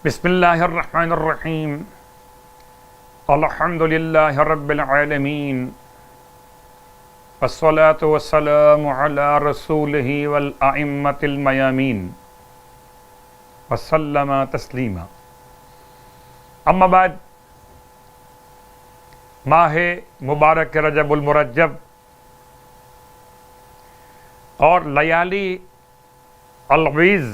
بسم اللہ الرحمن الرحیم الحمد للہ رب العالمین والصلاة والسلام علی رسولہ والائمة المیامین وسلم تسلیما. اما بعد، ماہ مبارک رجب المرجب اور لیالی الغیظ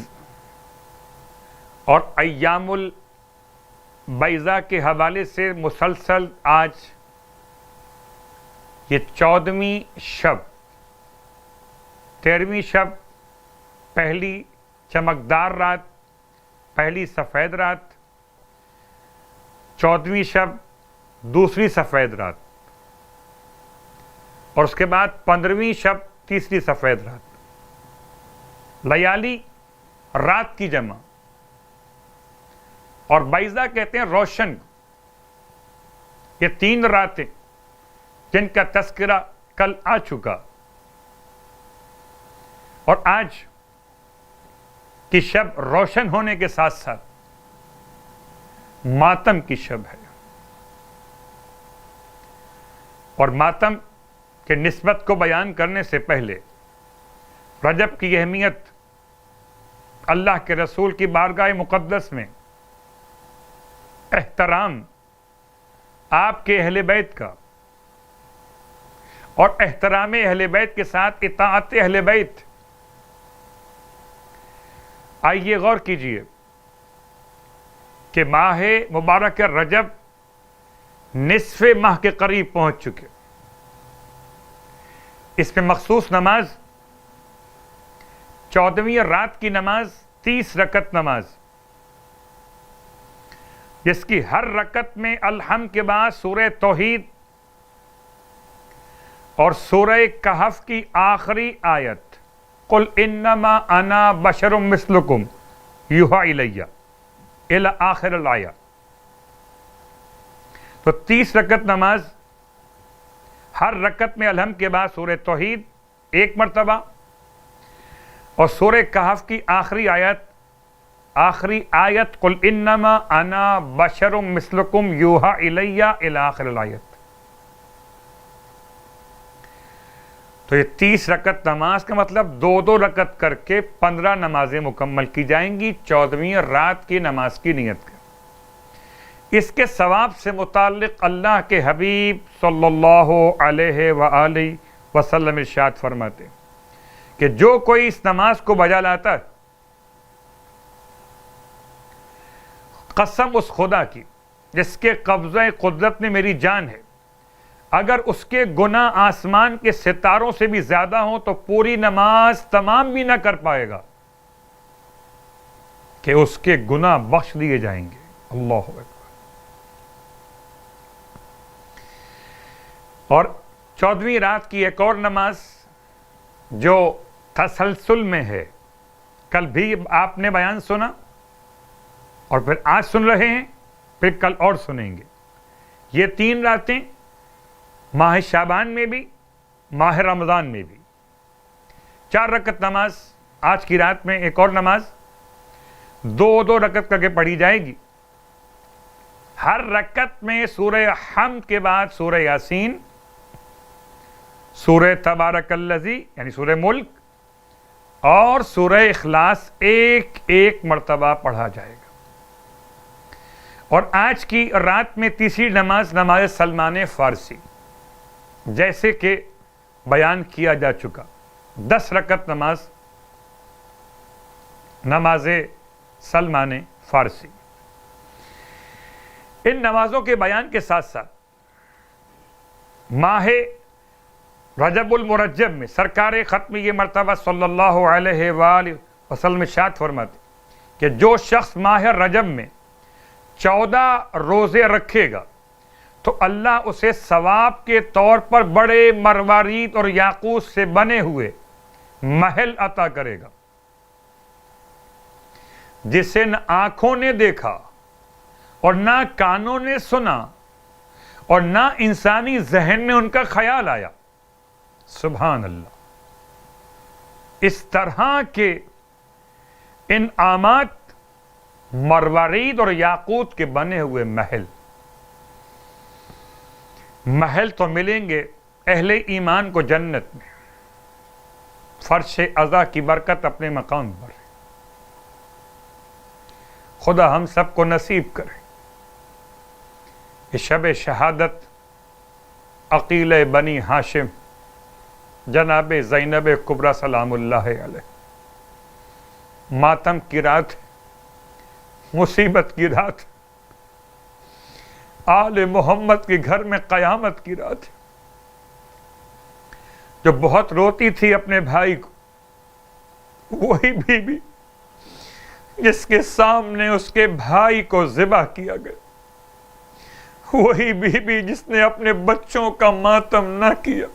اور ایام البیضاء کے حوالے سے مسلسل آج یہ 14ویں شب، 13ویں شب، پہلی چمکدار رات، پہلی سفید رات، 14ویں شب، دوسری سفید رات، اور اس کے بعد 15ویں شب، تیسری سفید رات. لیالی رات کی جمع، اور بیضاء کہتے ہیں روشن. یہ 3 راتیں جن کا تذکرہ کل آ چکا، اور آج کی شب روشن ہونے کے ساتھ ساتھ ماتم کی شب ہے. اور ماتم کے نسبت کو بیان کرنے سے پہلے رجب کی اہمیت، اللہ کے رسول کی بارگاہ مقدس میں احترام آپ کے اہل بیت کا، اور احترام اہل بیت کے ساتھ اطاعت اہل بیت. آئیے غور کیجئے کہ ماہ مبارک رجب نصف ماہ کے قریب پہنچ چکے. اس میں مخصوص نماز 14ویں رات کی نماز 30 رکعت نماز، جس کی ہر رکعت میں الحمد کے بعد سورہ توحید اور سورہ کہف کی آخری آیت قل انما انا بشر مثلکم یوحی الی الی آخر الآیہ. تو 30 رکعت نماز، ہر رکعت میں الحمد کے بعد سورہ توحید 1 مرتبہ اور سورہ کہف کی آخری آیت قل انما انا بشر مثلکم یوحی الی الی آخر الآیت. تو یہ 30 رکعت نماز کا مطلب 2 رکعت کر کے 15 نمازیں مکمل کی جائیں گی 14ویں رات کی نماز کی نیت کر. اس کے ثواب سے متعلق اللہ کے حبیب صلی اللہ علیہ وآلہ وسلم ارشاد فرماتے کہ جو کوئی اس نماز کو بجا لاتا ہے، قسم اس خدا کی جس کے قبضہ قدرت میں میری جان ہے، اگر اس کے گناہ آسمان کے ستاروں سے بھی زیادہ ہوں تو پوری نماز تمام بھی نہ کر پائے گا کہ اس کے گناہ بخش دیے جائیں گے. اللہ اکبر. اور 14ویں رات کی ایک اور نماز جو تسلسل میں ہے، کل بھی آپ نے بیان سنا اور پھر آج سن رہے ہیں، پھر کل اور سنیں گے. یہ 3 راتیں ماہ شعبان میں بھی، ماہ رمضان میں بھی. 4 رکعت نماز، آج کی رات میں ایک اور نماز 2 رکعت کر کے پڑھی جائے گی. ہر رکعت میں سورہ حمد کے بعد سورہ یاسین، سورہ تبارک الذی یعنی سورہ ملک اور سورہ اخلاص ایک مرتبہ پڑھا جائے گا. اور آج کی رات میں تیسری نماز، نماز سلمان فارسی، جیسے کہ بیان کیا جا چکا، 10 رکعت نماز، نماز سلمان فارسی. ان نمازوں کے بیان کے ساتھ ساتھ ماہ رجب المرجب میں سرکار ختمی مرتبہ صلی اللہ علیہ وآلہ وسلم ارشاد فرماتے کہ جو شخص ماہ رجب میں 14 روزے رکھے گا تو اللہ اسے ثواب کے طور پر بڑے مروارید اور یاقوت سے بنے ہوئے محل عطا کرے گا، جسے نہ آنکھوں نے دیکھا اور نہ کانوں نے سنا اور نہ انسانی ذہن میں ان کا خیال آیا. سبحان اللہ. اس طرح کے انعامات مروارید اور یاقوت کے بنے ہوئے محل تو ملیں گے اہل ایمان کو جنت میں، فرش عزا کی برکت اپنے مقام پر۔ خدا ہم سب کو نصیب کرے کہ شب شہادت عقیل بنی ہاشم جناب زینب کبریٰ سلام اللہ علیہ، ماتم کی رات، مصیبت کی رات، آل محمد کے گھر میں قیامت کی رات، جو بہت روتی تھی اپنے بھائی کو، وہی بی بی جس کے سامنے اس کے بھائی کو ذبح کیا گیا، وہی بی بی جس نے اپنے بچوں کا ماتم نہ کیا،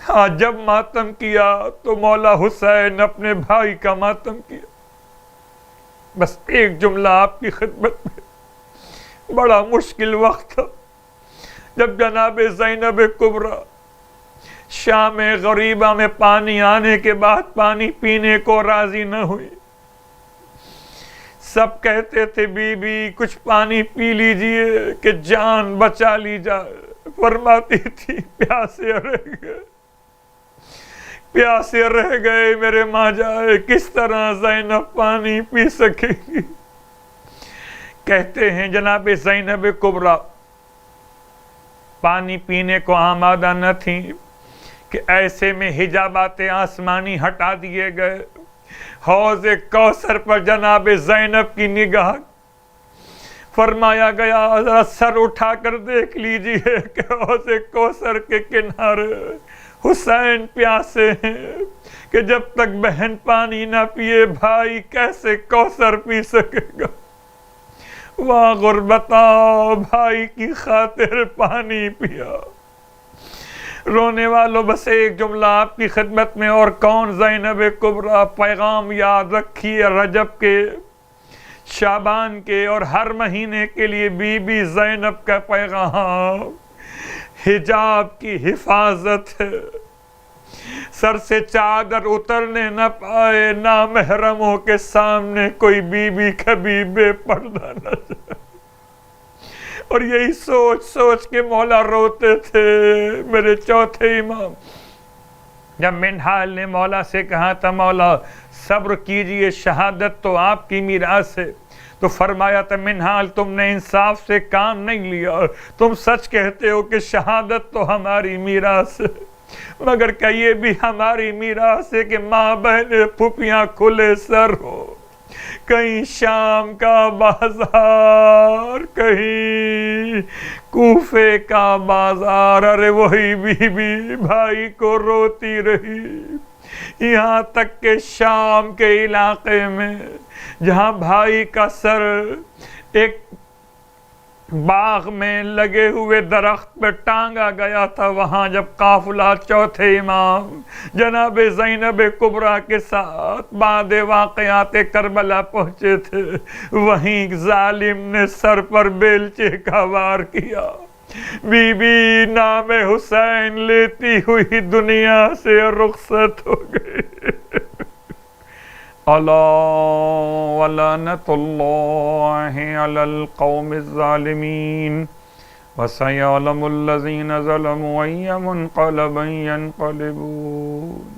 ہاں جب ماتم کیا تو مولا حسین اپنے بھائی کا ماتم کیا۔ بس ایک جملہ آپ کی خدمت میں، بڑا مشکل وقت تھا جب جناب زینب کبریٰ شام غریبہ میں پانی آنے کے بعد پانی پینے کو راضی نہ ہوئی۔ سب کہتے تھے بی بی کچھ پانی پی لیجئے کہ جان بچا لی جائے، فرماتی تھی پیاسے رہ گئے میرے ماں جائے، کس طرح زینب پانی پی سکے گی۔ کہتے ہیں جناب زینب کبریٰ پانی پینے کو آمادہ نہ تھیں کہ ایسے میں حجابات آسمانی ہٹا دیے گئے، حوض کوثر پر جناب زینب کی نگاہ، فرمایا گیا ذرا سر اٹھا کر دیکھ لیجئے کہ حوض کوثر کے کنارے حسین پیاسے ہیں کہ جب تک بہن پانی نہ پیے بھائی کیسے کوثر پی سکے گا۔ واہ غربتا، بھائی کی خاطر پانی پیا۔ رونے والوں بس ایک جملہ آپ کی خدمت میں، اور کون زینب کبریٰ، پیغام یاد رکھیے رجب کے، شعبان کے اور ہر مہینے کے لیے بی بی زینب کا پیغام حجاب کی حفاظت ہے۔ سر سے چادر اترنے نہ پائے، نامحرموں کے سامنے کوئی بی بی کبھی بے پردہ نہ جائے، اور یہی سوچ سوچ کے مولا روتے تھے۔ میرے چوتھے امام جب منہال نے مولا سے کہا تھا مولا صبر کیجئے، شہادت تو آپ کی میراث ہے، تو فرمایا تھا منہال تم نے انصاف سے کام نہیں لیا، تم سچ کہتے ہو کہ شہادت تو ہماری میراث ہے، مگر کہ یہ بھی ہماری میراث ہے کہ ماں بہنیں پھوپھیاں کھلے سر ہو، کہیں شام کا بازار، کہیں کوفے کا بازار، ارے وہی بی بی بھائی کو روتی رہی، یہاں تک کہ شام کے علاقے میں جہاں بھائی کا سر ایک باغ میں لگے ہوئے درخت پہ ٹانگا گیا تھا، وہاں جب قافلہ چوتھے امام جناب زینب کبریٰ کے ساتھ بعد واقعات کربلا پہنچے تھے، وہیں ظالم نے سر پر بیلچے کا وار کیا، بی بی نام حسین لیتی ہوئی دنیا سے رخصت ہو گئی۔ الا ولعنۃ اللہ علی القوم الظالمین وسیعلم الذین ظلموا ای منقلب ینقلبون۔